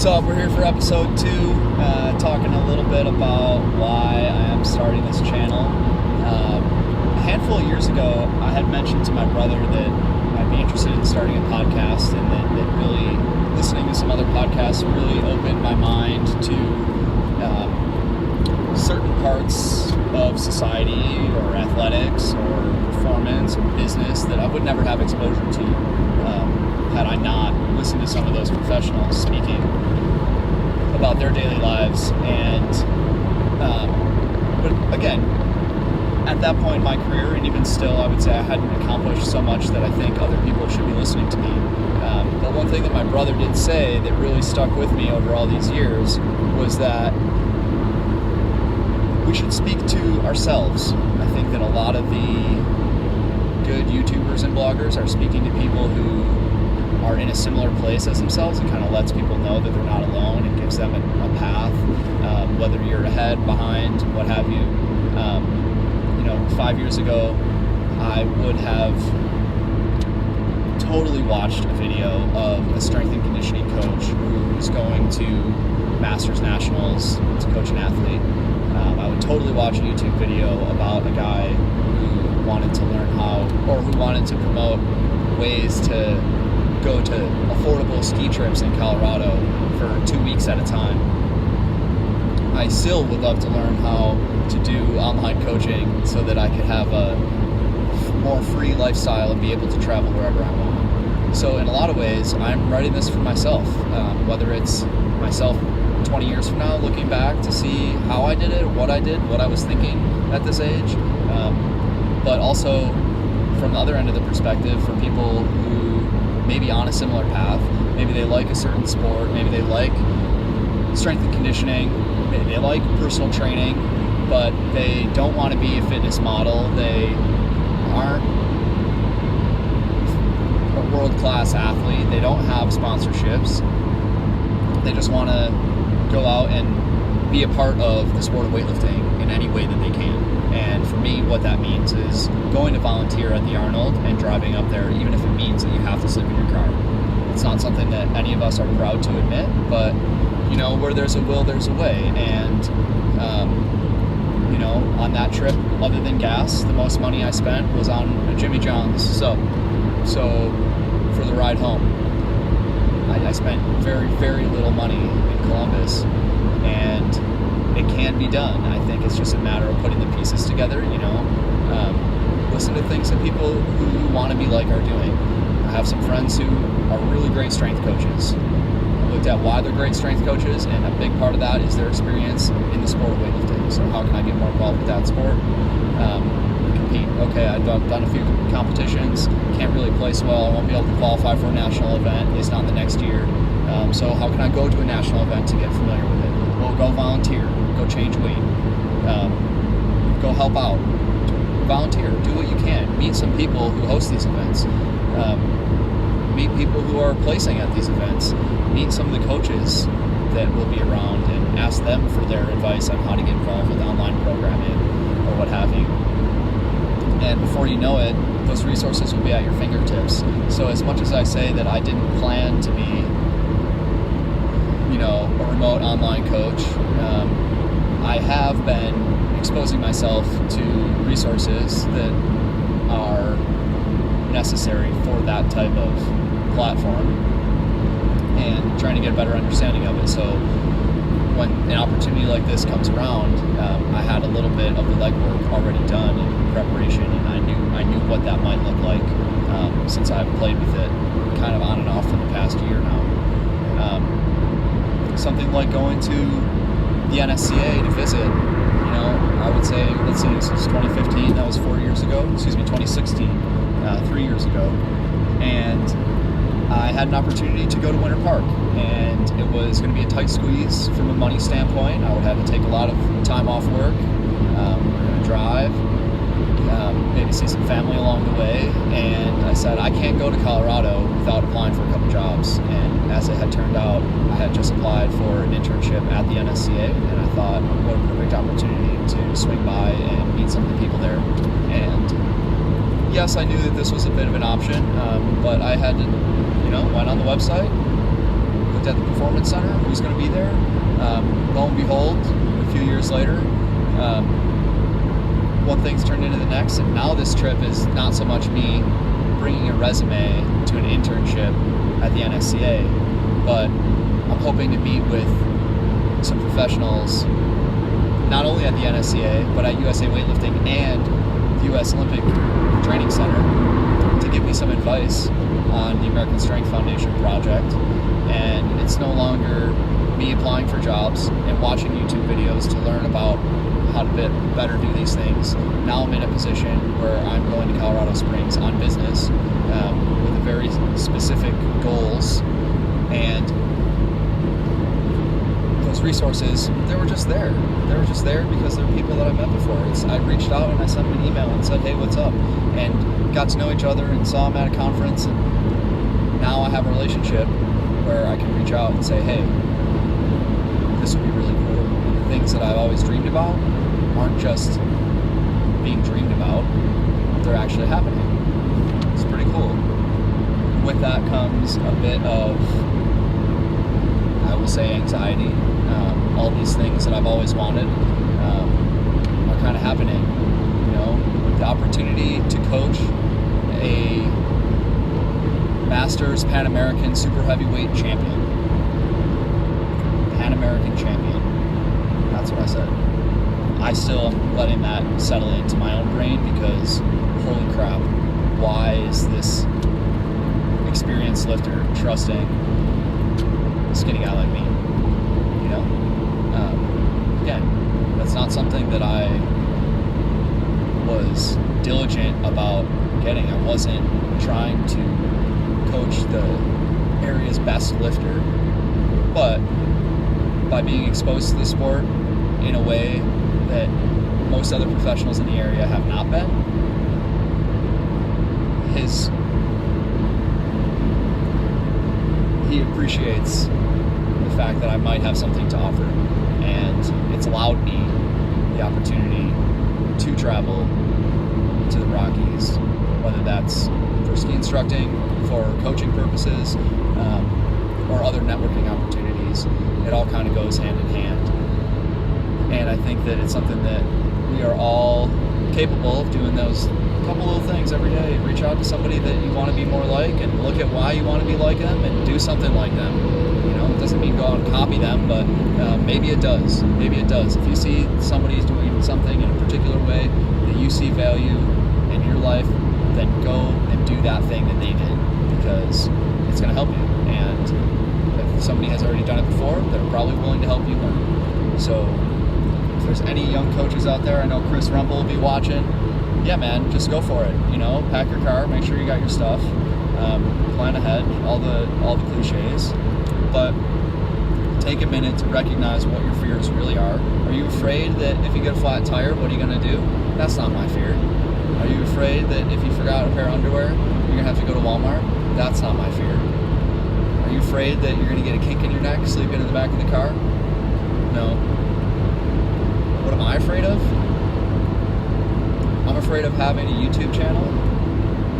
What's up? We're here for episode 2, talking a little bit about why I am starting this channel. A handful of years ago, I had mentioned to my brother that I'd be interested in starting a podcast, and that really listening to some other podcasts really opened my mind to certain parts of society or athletics or performance or business that I would never have exposure to had I not listened to some of those professionals speaking about their daily lives. And but again, at that point in my career, and even still, I would say I hadn't accomplished so much that I think other people should be listening to me. But one thing that my brother did say that really stuck with me over all these years was that we should speak to ourselves. I think that a lot of the good YouTubers and bloggers are speaking to people who are in a similar place as themselves. It kind of lets people know that they're not alone. It gives them a path, whether you're ahead, behind, what have you. 5 years ago, I would have totally watched a video of a strength and conditioning coach who was going to Masters Nationals to coach an athlete. I would totally watch a YouTube video about a guy who wanted to learn who wanted to promote ways to go to affordable ski trips in Colorado for 2 weeks at a time. I still would love to learn how to do online coaching so that I could have a more free lifestyle and be able to travel wherever I want. So in a lot of ways, I'm writing this for myself, whether it's myself 20 years from now looking back to see how I did it, what I was thinking at this age, but also from the other end of the perspective for people who may be on a similar path. Maybe they like a certain sport, maybe they like strength and conditioning, maybe they like personal training, but they don't want to be a fitness model, they aren't a world-class athlete, they don't have sponsorships, they just want to go out and be a part of the sport of weightlifting in any way that they can. And for me, what that means is going to volunteer at the Arnold and driving up there, even if it means that you have to sleep in your car. It's not something that any of us are proud to admit, but where there's a will, there's a way. And on that trip, other than gas, the most money I spent was on a Jimmy John's. So for the ride home, I spent very, very little money in Columbus, and it can be done. I think it's just a matter of putting the pieces together, listen to things that people who want to be like are doing. I have some friends who are really great strength coaches. I looked at why they're great strength coaches, and a big part of that is their experience in the sport of weightlifting. So how can I get more involved with that sport? Compete. Okay, I've done a few competitions, can't really place well, I won't be able to qualify for a national event, it's not the next year. So how can I go to a national event to get familiar with it? Well, go volunteer, go change weight, go help out, volunteer, do what you can, meet some people who host these events, meet people who are placing at these events, meet some of the coaches that will be around and ask them for their advice on how to get involved with online programming or what have you. And before you know it, those resources will be at your fingertips. So as much as I say that I didn't plan to be, a remote online coach, I have been exposing myself to resources that are necessary for that type of platform and trying to get a better understanding of it. So when an opportunity like this comes around, I had a little bit of the legwork already done in preparation, and I knew what that might look like since I've played with it kind of on and off for the past year now. Something like going to the NSCA to visit, I would say, let's see, this is 2015, that was 2016, 3 years ago. And I had an opportunity to go to Winter Park, and it was going to be a tight squeeze from a money standpoint. I would have to take a lot of time off work. We were going to drive, maybe see some family along the way, and I said I can't go to Colorado without applying for a couple jobs. And as it had turned out, I had just applied for an internship at the NSCA, and I thought, what a perfect opportunity to swing by and meet some of the people there. And yes, I knew that this was a bit of an option, but I had to, went on the website, looked at the performance center, who's going to be there. Lo and behold, a few years later, one thing's turned into the next, and now this trip is not so much me bringing a resume to an internship at the NSCA, but I'm hoping to meet with some professionals, not only at the NSCA, but at USA Weightlifting and the US Olympic Training Center, to give me some advice on the American Strength Foundation project. And it's no longer me applying for jobs and watching YouTube videos to learn about how to better do these things. Now I'm in a position where I'm going to Colorado Springs on business with very specific goals, and those resources, they were just there. They were just there because they're people that I met before. I reached out and I sent them an email and said, hey, what's up? And got to know each other and saw them at a conference, and now I have a relationship where I can reach out and say, hey, this would be really cool. And the things that I've always dreamed about aren't just being dreamed about, they're actually happening. It's pretty cool. With that comes a bit of, I will say, anxiety. All these things that I've always wanted are kind of happening. You know, the opportunity to coach a Masters Pan American super heavyweight champion. Pan American champion. That's what I said. I still am letting that settle into my own brain, because holy crap, why is this experienced lifter trusting a skinny guy like me? You know? Again, that's not something that I was diligent about getting. I wasn't trying to coach the area's best lifter, but by being exposed to the sport in a way that most other professionals in the area have not been, he appreciates the fact that I might have something to offer, and it's allowed me the opportunity to travel to the Rockies, whether that's for ski instructing, for coaching purposes, or other networking opportunities. It all kind of goes hand in hand. And I think that it's something that we are all capable of doing, those couple little things every day. Reach out to somebody that you want to be more like, and look at why you want to be like them, and do something like them. You know, it doesn't mean go out and copy them, but maybe it does. Maybe it does. If you see somebody's doing something in a particular way that you see value in your life, then go and do that thing that they did, because it's going to help you. And if somebody has already done it before, they're probably willing to help you learn. So if there's any young coaches out there, I know Chris Rumpel will be watching. Yeah, man, just go for it. You know, pack your car, make sure you got your stuff, plan ahead, all the cliches, but take a minute to recognize what your fears really are. Are you afraid that if you get a flat tire, what are you going to do? That's not my fear. Are you afraid that if you forgot a pair of underwear, you're going to have to go to Walmart? That's not my fear. Are you afraid that you're going to get a kink in your neck sleeping in the back of the car? No. What am I afraid of? I'm afraid of having a YouTube channel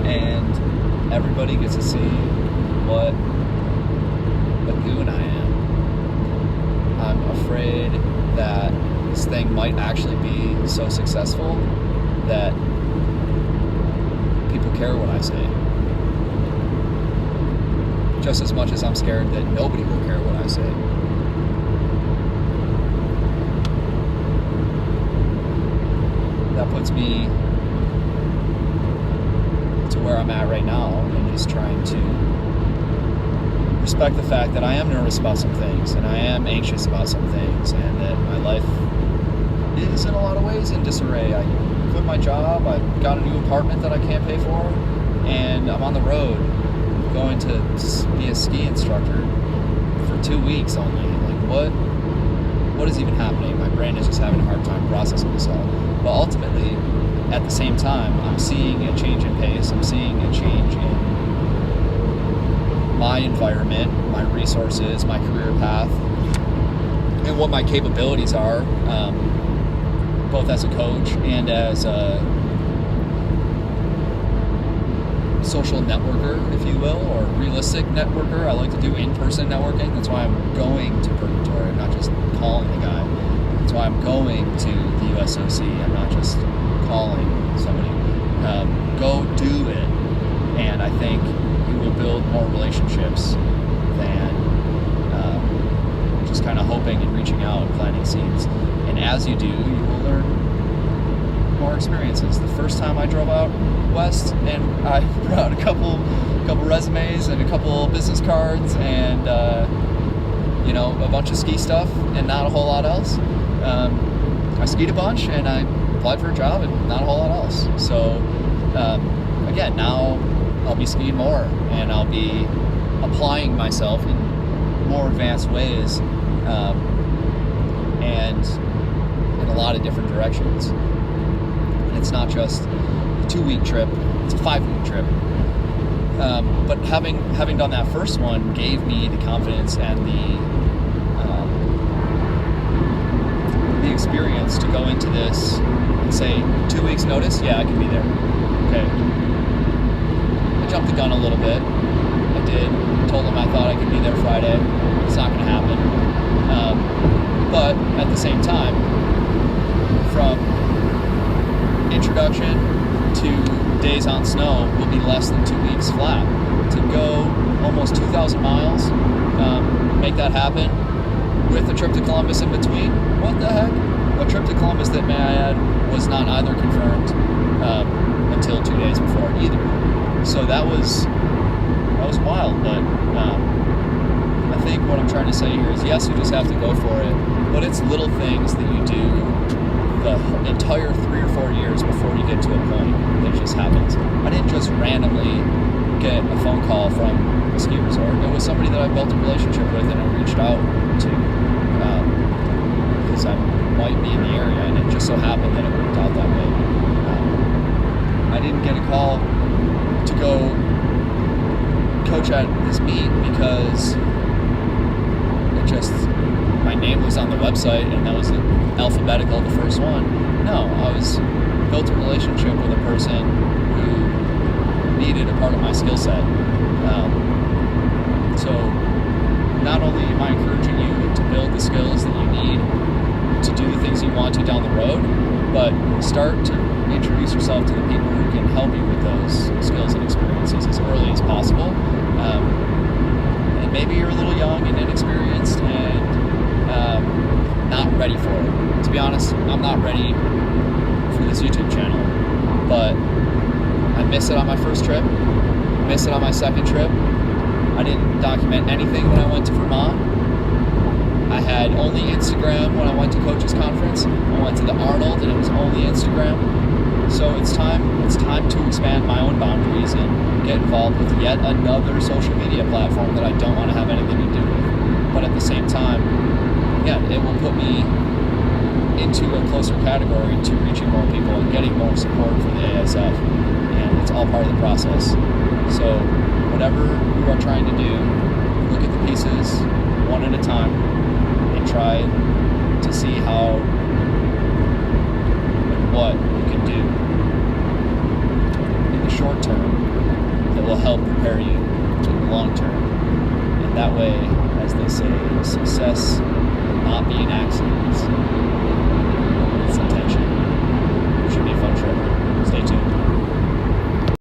and everybody gets to see what a goon I am. I'm afraid that this thing might actually be so successful that people care what I say. Just as much as I'm scared that nobody will care what I say. That puts me to where I'm at right now, and just trying to respect the fact that I am nervous about some things, and I am anxious about some things, and that my life is in a lot of ways in disarray. I quit my job, I got a new apartment that I can't pay for, and I'm on the road going to be a ski instructor for 2 weeks only. Like, what is even happening? My brain is just having a hard time processing this all. But ultimately, at the same time, I'm seeing a change in pace. I'm seeing a change in my environment, my resources, my career path, and what my capabilities are, both as a coach and as social networker, if you will, or realistic networker. I like to do in-person networking. That's why I'm going to Purgatory. I'm not just calling the guy. That's why I'm going to the USOC. I'm not just calling somebody. Go do it. And I think you will build more relationships than just kind of hoping and reaching out and planting seeds. And as you do, you will learn more experiences. The first time I drove out west and I brought a couple resumes and a couple business cards and a bunch of ski stuff and not a whole lot else. I skied a bunch and I applied for a job and not a whole lot else. So again, now I'll be skiing more and I'll be applying myself in more advanced ways and in a lot of different directions. And it's not just a 2-week trip, it's a 5-week trip. But having done that first one gave me the confidence and the experience to go into this and say, 2 weeks notice, yeah, I can be there. Okay. I jumped the gun a little bit. I did. Told them I thought I could be there Friday. It's not going to happen. But at the same time, from introduction to days on snow will be less than 2 weeks flat. To go almost 2,000 miles, make that happen with a trip to Columbus in between, what the heck? A trip to Columbus that, may I add, was not either confirmed until 2 days before either. So that was wild, but I think what I'm trying to say here is, yes, you just have to go for it, but it's little things that you do the entire 3 or 4 years before you get to a point that just happens. I didn't just randomly get a phone call from a ski resort. It was somebody that I built a relationship with and I reached out to because I might be in the area, and it just so happened that it worked out that way. I didn't get a call to go coach at this meet because my name was on the website and that was alphabetical, the first one. No, I built a relationship with a person who needed a part of my skill set. So not only am I encouraging you to build the skills that you need to do the things you want to down the road, but start to introduce yourself to the people who can help you with those skills and experiences as early as possible. And maybe you're a little young and inexperienced and not ready for it. To be honest, I'm not ready for this YouTube channel, but I missed it on my first trip, missed it on my second trip. I didn't document anything when I went to Vermont. I had only Instagram when I went to Coach's Conference. I went to the Arnold and it was only Instagram. So it's time to expand my own boundaries and get involved with yet another social media platform that I don't want to have anything to do with. But at the same time, again, it will put me into a closer category to reaching more people and getting more support for the ASF. And it's all part of the process. So whatever you are trying to do, look at the pieces one at a time and try to see how and what you can do in the short term that will help prepare you for the long term. And that way, as they say, success will not be an accident.